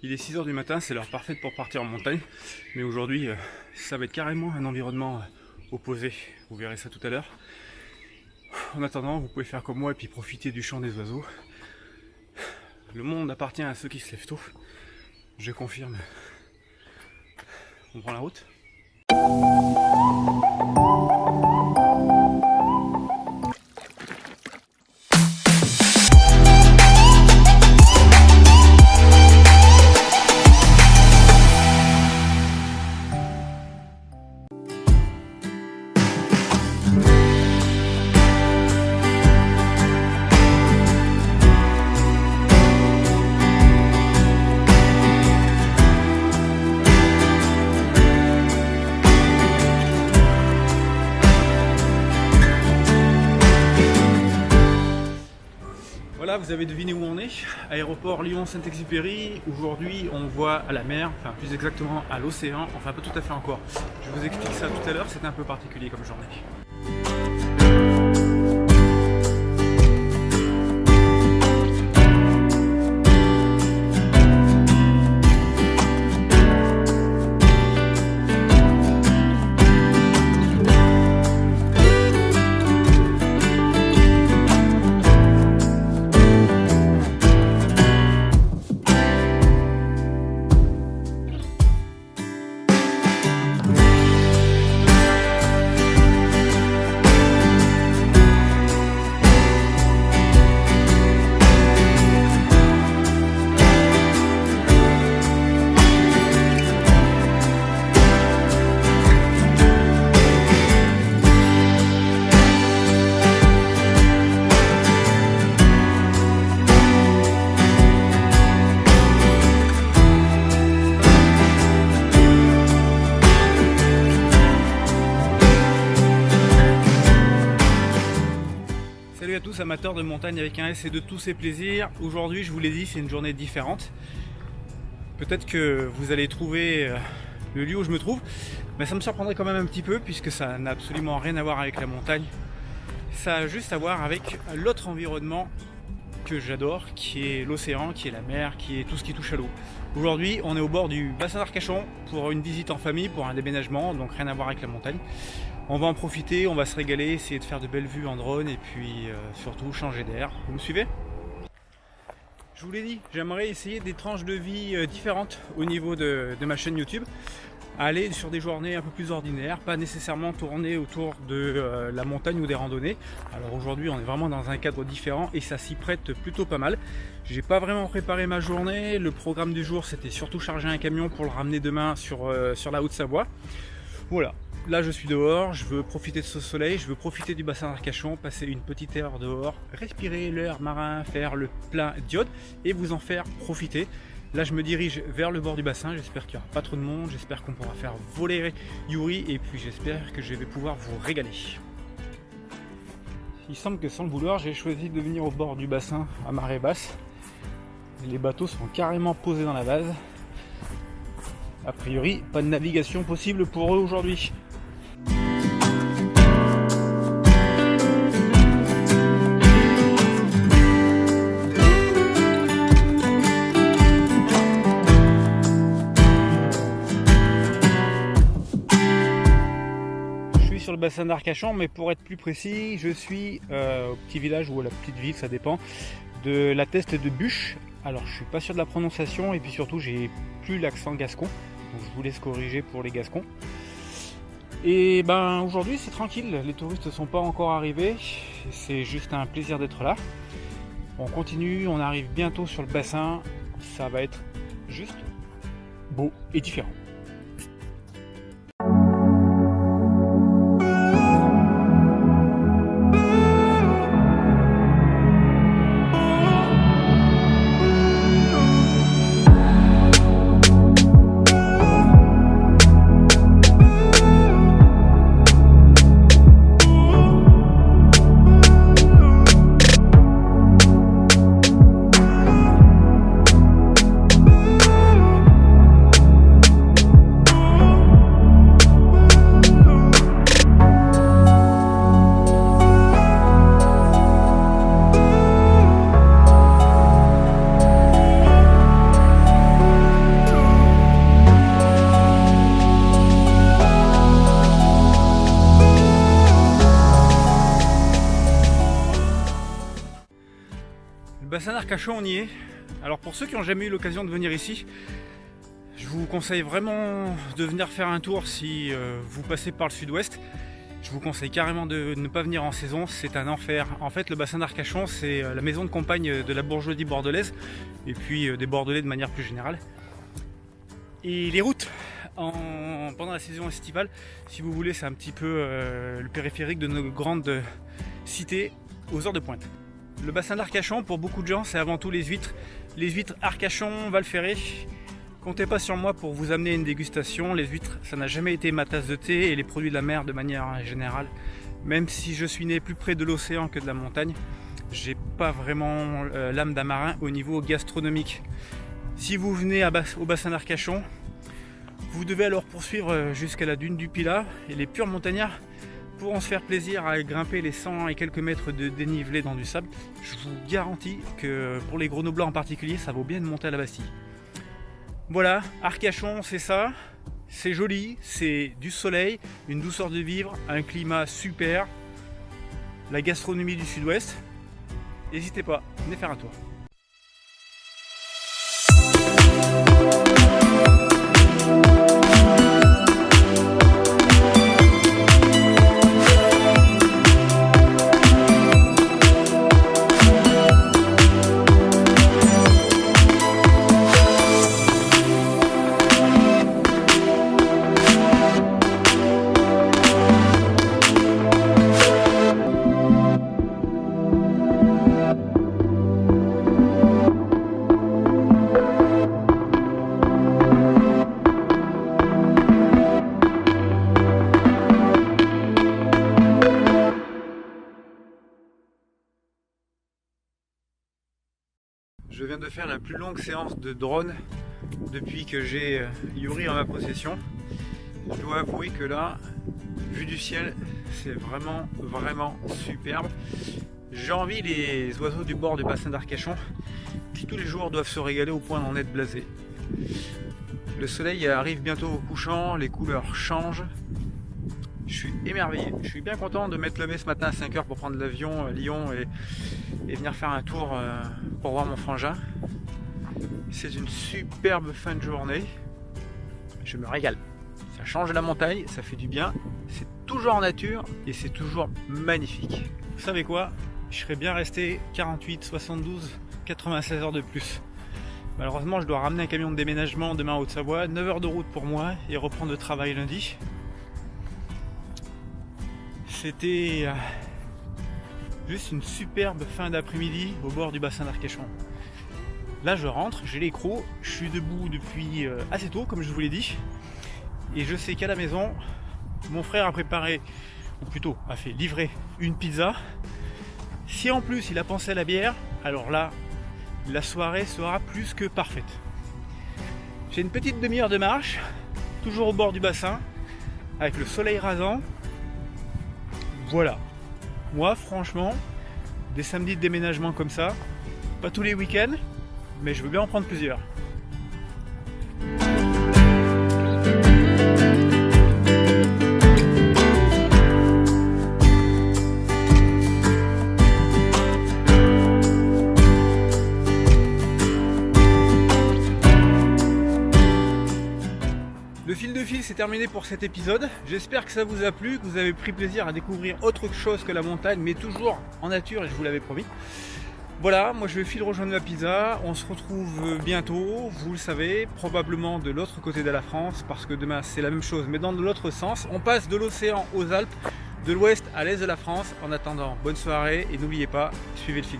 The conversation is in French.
Il est 6h du matin, c'est l'heure parfaite pour partir en montagne. Mais aujourd'hui, ça va être carrément un environnement opposé. Vous verrez ça tout à l'heure. En attendant, vous pouvez faire comme moi et puis profiter du chant des oiseaux. Le monde appartient à ceux qui se lèvent tôt. Je confirme. On prend la route ? Voilà, vous avez deviné où on est, aéroport Lyon-Saint-Exupéry. Aujourd'hui, on voit à la mer, enfin plus exactement à l'océan, enfin pas tout à fait encore. Je vous explique ça tout à l'heure, c'est un peu particulier comme journée. Salut à tous amateurs de montagne avec un S et de tous ses plaisirs. Aujourd'hui, je vous l'ai dit, c'est une journée différente. Peut-être que vous allez trouver le lieu où je me trouve, mais ça me surprendrait quand même un petit peu puisque ça n'a absolument rien à voir avec la montagne. Ça a juste à voir avec l'autre environnement que j'adore, qui est l'océan, qui est la mer, qui est tout ce qui touche à l'eau. Aujourd'hui, on est au bord du bassin d'Arcachon pour une visite en famille, pour un déménagement, donc rien à voir avec la montagne. On va en profiter, on va se régaler, essayer de faire de belles vues en drone et puis surtout changer d'air. Vous me suivez ? Je vous l'ai dit, j'aimerais essayer des tranches de vie différentes au niveau de ma chaîne YouTube. Aller sur des journées un peu plus ordinaires, pas nécessairement tourner autour de la montagne ou des randonnées. Alors aujourd'hui on est vraiment dans un cadre différent et ça s'y prête plutôt pas mal. J'ai pas vraiment préparé ma journée, le programme du jour c'était surtout charger un camion pour le ramener demain sur la Haute-Savoie. Voilà, là je suis dehors, je veux profiter de ce soleil, je veux profiter du bassin d'Arcachon, passer une petite heure dehors, respirer l'air marin, faire le plein d'iode et vous en faire profiter. Là je me dirige vers le bord du bassin, j'espère qu'il n'y aura pas trop de monde, j'espère qu'on pourra faire voler Yuri et puis j'espère que je vais pouvoir vous régaler. Il semble que sans le vouloir, j'ai choisi de venir au bord du bassin à marée basse. Les bateaux sont carrément posés dans la base. A priori, pas de navigation possible pour eux aujourd'hui. Sur le bassin d'Arcachon, mais pour être plus précis, je suis au petit village ou à la petite ville, ça dépend, de la Teste de Buch. Alors je suis pas sûr de la prononciation et puis surtout j'ai plus l'accent gascon, donc je vous laisse corriger pour les gascons. Et ben aujourd'hui c'est tranquille, les touristes sont pas encore arrivés, c'est juste un plaisir d'être là. On continue, on arrive bientôt sur le bassin, ça va être juste beau et différent. Arcachon, on y est. Alors pour ceux qui n'ont jamais eu l'occasion de venir ici, je vous conseille vraiment de venir faire un tour si vous passez par le sud-ouest. Je vous conseille carrément de ne pas venir en saison, c'est un enfer. En fait, le bassin d'Arcachon, c'est la maison de campagne de la bourgeoisie bordelaise et puis des Bordelais de manière plus générale. Et les routes pendant la saison estivale, si vous voulez, c'est un petit peu le périphérique de nos grandes cités aux heures de pointe. Le bassin d'Arcachon, pour beaucoup de gens, c'est avant tout les huîtres. Les huîtres Arcachon, Val-Ferré. Comptez pas sur moi pour vous amener une dégustation. Les huîtres, ça n'a jamais été ma tasse de thé, et les produits de la mer de manière générale. Même si je suis né plus près de l'océan que de la montagne, j'ai pas vraiment l'âme d'un marin au niveau gastronomique. Si vous venez au bassin d'Arcachon, vous devez alors poursuivre jusqu'à la dune du Pilat, et les purs montagnards pourront se faire plaisir à grimper les 100 et quelques mètres de dénivelé dans du sable. Je vous garantis que pour les Grenoblois en particulier, ça vaut bien de monter à la Bastille. Voilà, Arcachon, c'est ça, c'est joli, c'est du soleil, une douceur de vivre, un climat super, la gastronomie du sud-ouest. N'hésitez pas, venez faire un tour. Je viens de faire la plus longue séance de drone depuis que j'ai Yuri en ma possession. Je dois avouer que là, vue du ciel, c'est vraiment superbe. J'envie les oiseaux du bord du bassin d'Arcachon qui tous les jours doivent se régaler au point d'en être blasés. Le soleil arrive bientôt au couchant, les couleurs changent. Je suis émerveillé. Je suis bien content de m'être levé ce matin à 5 h pour prendre l'avion à Lyon et venir faire un tour pour voir mon frangin. C'est une superbe fin de journée. Je me régale. Ça change la montagne, ça fait du bien. C'est toujours en nature et c'est toujours magnifique. Vous savez quoi? Je serais bien resté 48, 72, 96 heures de plus. Malheureusement, je dois ramener un camion de déménagement demain en Haute-Savoie. 9 heures de route pour moi et reprendre le travail lundi. C'était juste une superbe fin d'après-midi au bord du bassin d'Arcachon. Là je rentre, j'ai les crocs, je suis debout depuis assez tôt comme je vous l'ai dit. Et je sais qu'à la maison, mon frère a préparé, ou plutôt a fait livrer une pizza. Si en plus il a pensé à la bière, alors là, la soirée sera plus que parfaite. J'ai une petite demi-heure de marche, toujours au bord du bassin, avec le soleil rasant. Voilà, moi franchement, des samedis de déménagement comme ça, pas tous les week-ends, mais je veux bien en prendre plusieurs. Le fil de fil, c'est terminé pour cet épisode. J'espère que ça vous a plu, que vous avez pris plaisir à découvrir autre chose que la montagne, mais toujours en nature, et je vous l'avais promis. Voilà, moi je vais filer rejoindre ma pizza. On se retrouve bientôt, vous le savez, probablement de l'autre côté de la France, parce que demain c'est la même chose, mais dans l'autre sens. On passe de l'océan aux Alpes, de l'ouest à l'est de la France. En attendant, bonne soirée, et n'oubliez pas, suivez le fil.